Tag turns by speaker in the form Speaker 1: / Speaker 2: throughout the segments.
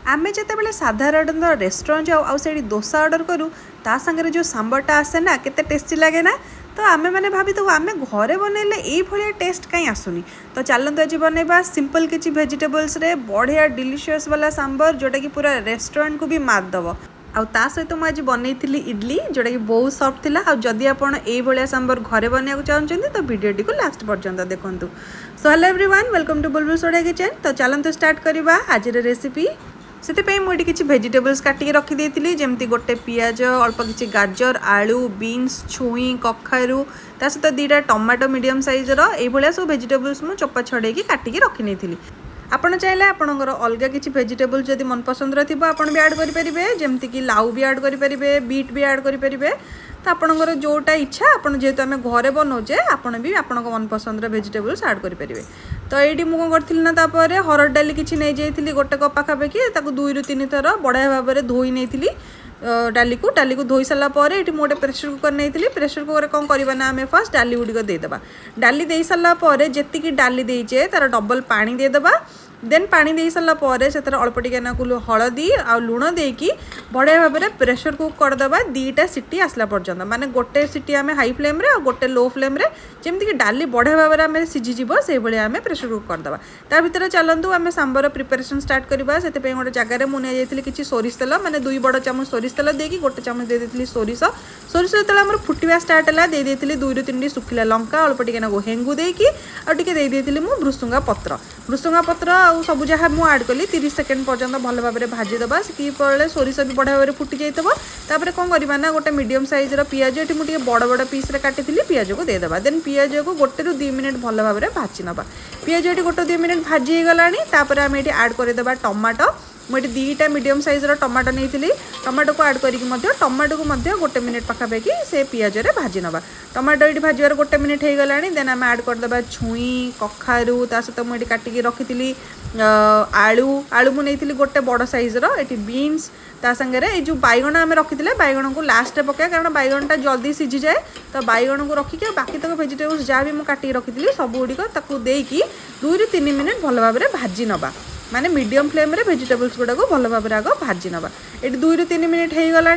Speaker 1: आमे जिते साधारण रेस्टोरेंट जाऊ आउे डोसा ऑर्डर करूँ ता सागर जो सांबरटा आसे ना केते टेस्टी लगे ना। तो आमे मैंने भाभी तो आमे घरे बनइले ये टेस्ट कहीं आसुनी। तो चलते आज बनइबा सिंपल किसी भेजिटेबल्स रे बढ़िया डिलीशियस वाला सांबर जोटा कि पूरा रेस्टोरेंट को भी मात दब। आउ ता सहित मुझे बनई इडली जोटा कि बहुत सॉफ्ट थिला। आउ जदि आपण एई भलिया सांबर घरे बनइया चाहते तो वीडियोटी को लास्ट पर्यंत देखंतु। So hello everyone, welcome to Bulbul soda kitchen. तो चलते स्टार्ट करवा आज रेसिपी। से मुझे किसी भेजिटेबल्स काटिक रखी जमती गोटे पियाज अल्प किसी गाजर आलू बीन्स छुई कखारू ता सहित दुईटा टमाटो मीडियम साइजर ये सब भेजिटेबल्स मुझे चोपा छड़े काटिक रखी नहीं। आपड़ चाहिए आपंकर अलग किसी भेजिटेबल जब मनपसंद थी आपड़ भी ऐड करेंगे जमती कि लाउ भी ऐड करेंगे बीट भी ऐड करेंगे। तो आपंकर जोटा इच्छा आप जेहेतु आम घरे बनाऊे आपड़ भी आपण मनपसंद भेजिटेबल्स ऐड करेंगे। तो ये मुझे कौन करी ना तापर हरड़ डाली किसी नहीं जाइली गोटे कप पाखापाखि 2 ରୁ 3 थर बढ़िया भाव में धोई नहीं डाली को धोई सारापर ये गोटे प्रेसर कुकर नहीं। प्रेसर कुकर कौन करवा ना आम फास्ट डाली गुड़िक देदेबा। डाली दे सारापर जी डाली देचे तार डबल पानी देदेबा। देन पानी दे सारापर से अल्प टिके हलदी आ लुण देकी बढ़िया भाव में प्रेसर कुक करदेबा 2टा सीटी आसला पर्यंत। माने गोटे सीटी आम हाई फ्लेम रे और गोटे लो फ्लेम रे जमती कि डाली बढ़िया भाव में आम सीझीज से भाई आम प्रेसर कुक करदेबा। ता भीतर चलतु आम सांबर प्रिपेरेसन स्टार्ट करवा। से गोटे जगार मुझे किसी सोरिष तेल माने 2 बड़ चामच सोरिष तेल देकी गोटे चामच दे देती सोरिष। सोरिष जो फुटवा स्टार्ट है दे 2 ରୁ 3 सुखिला लंका अल्प टिके हेंगू देकी आगे मु भृसुंगा पत्र आ सब जहाँ मुझे आड कली 30 सेकेंड पर्यंत भल भाव में भाजीदेवा। से सोरिष भी बढ़िया भाव में फुटी जाइए कौन करवा ना गोटे मीडियम साइजर पियाज ये मुझे बड़ बड़ पीस काटी पियाज को देदेवा। देन पियाज को 1 ରୁ 2 मिनट भल भाव में भाजी नवा। पियाज ये 1 ରୁ 2 मिनट भाजी गलापर आम ये आड करदेवा टमाटो। मुझे 2टा मीडियम साइजर टमाटो नहीं टमाटो को आड करी टमाटो को 1 मिनट पाखापाखि से पियाज रे भाजी नवा। टमाटो ये भाजर 1 मिनट हो गला। देन आम आड करदेवा छुई कखारू ता सहित मुझे काटिक रखी आलू मुझे गोटे बड़ साइजर ये बीन्स ता सागर ये जो बैगण आम रखी बैगण को लास्ट पकाए कारण बैगणटा जल्दी सीझी जाए। तो बैगण को रखिक बाकी तक भेजिटेबल्स जहाँ भी मुझे काटिक रखी सब गुड़िक 2 ରୁ 3 मिनट भल भाव में भाजी नवा। माने मीडियम फ्लेम रे भेजिटेबल्स गुड़ा को भल भाव में आग भाजी नवा। ये 2 ରୁ 3 मिनट हो गला।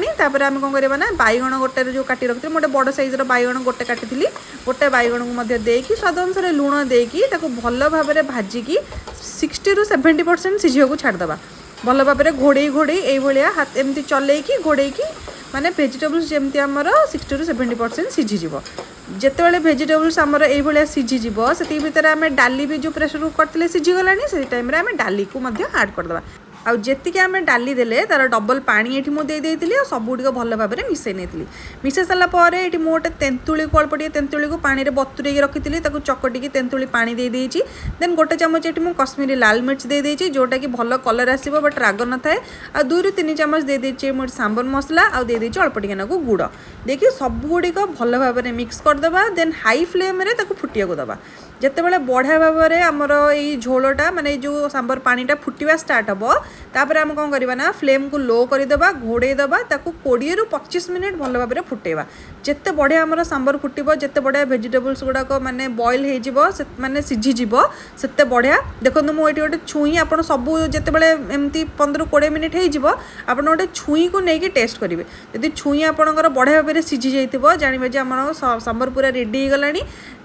Speaker 1: आम कौन करवा ना बैगण गोटे जो काटी रखी गोटे बड़ साइजर बैगण गोटे काटी गोटे बैगण को देकी स्वाद अनुसार लुण देकी भल भाव में भाजिकी 60 ରୁ 70% सीझा को छाड़देवा। भल भाव में घोड़े घोड़े ये हाथ एमती चलैकी घोड़ेकी माने भेजिटेबल्स जमती आमर 60 ରୁ 70% सीझीज। जिते भेजिटेबल्स आमर ये सीझीज से भितर आम डाली भी जो प्रेसर कुक करते सीझीगला से टाइम आम डाली को आड करदेवा। आउ जी आम डाली देले तार डबल पानी ये मुझे देती और सब गुड़िक भल भाव में मिसई नहीं। मिसई सारापर ये मोटे तेंतुली को अल्प तेंतुली को पानी में बतुरे रखी चकटिकी तेंतुली पानी दे देती। देन गोटे चामच ये मुझे कश्मीरी लाल मिर्च दे देती जोटा कि भल कलर आसो बट राग न थाए। आ 2 ରୁ 3 चामच दे देती मुझे सांबर मसला आ दे देती अल्प टिके गुड़ देखिए सब गुड़िक भल भाव में मिक्स करदेवा। देन हाई फ्लेम रे फुटिया को दबा। जिते बड़े बढ़िया भाव में आमर ये झोलटा माने जो सांबर पानीटा फुटवा स्टार्ट हम तापर आम कौन करवा ना फ्लेम को लो करदेवा घोड़ेदेवा 20 ରୁ 25 मिनट भल भाव में फुटेवा। जिते बढ़िया आमर सांबर फुटब जिते बढ़िया भेजिटेबल्स गुड़ाक माने बॉयल हो माने सीझीज से बढ़िया। देखो मुझे गोटे छुई आप सब जिते बड़े एमती 15 ରୁ 20 मिनट हो गोटे छुई को लेकिन टेस्ट करेंगे। यदि छुई आपंकर बढ़िया भाव में सीझी जाइए जानवे आम सांबर पूरा रेडी हो गला।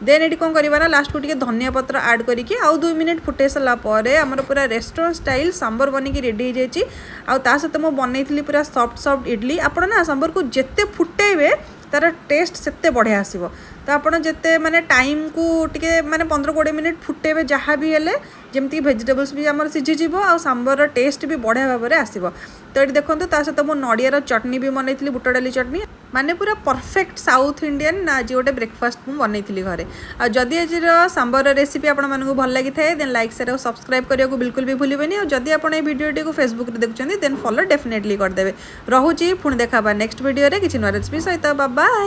Speaker 1: देन ये कौन करवा ना लास्ट को धनिया पत्र ऐड करके आउ 2 मिनट फुटे सारापर आमर पूरा रेस्टोरेंट स्टाइल सांबर बनिकी रेडी हो जाए। आ सहित मुझे बनई पूरा सॉफ्ट इडली। आप ना सांबर को जिते फुटेबे तार टेस्ट सेते बढ़िया आसीबो। तो आपड़ जिते माने टाइम को टिके माने 15 ରୁ 20 मिनट फुटेबे जहाँ भी हेले जमती भेजिटेबल्स भी आमर सीझीज आ सांबर टेस्ट भी बढ़िया भाव में आसीबो। तो ये देखो सहित मुझे नड़ियार चटनी भी बनई बुट डाली चटनी माने पूरा परफेक्ट साउथ इंडियन आज गोटे ब्रेकफास्ट मुझे बनई घरे। आ जदि आज सांबर रेसिपी आपण मानकु भल लगी थाए देन लाइक शेयर और सब्सक्राइब करने को बिल्कुल भी भूलिबेनी। और जदि आपण ए वीडियोटी को फेसबुक रे देखुछन्ती देन फॉलो डेफिनेटली करदेबे। रहुची पुणी देखा नेक्स्ट वीडियो रे किछि नया रेसिपी सहित। Bye bye.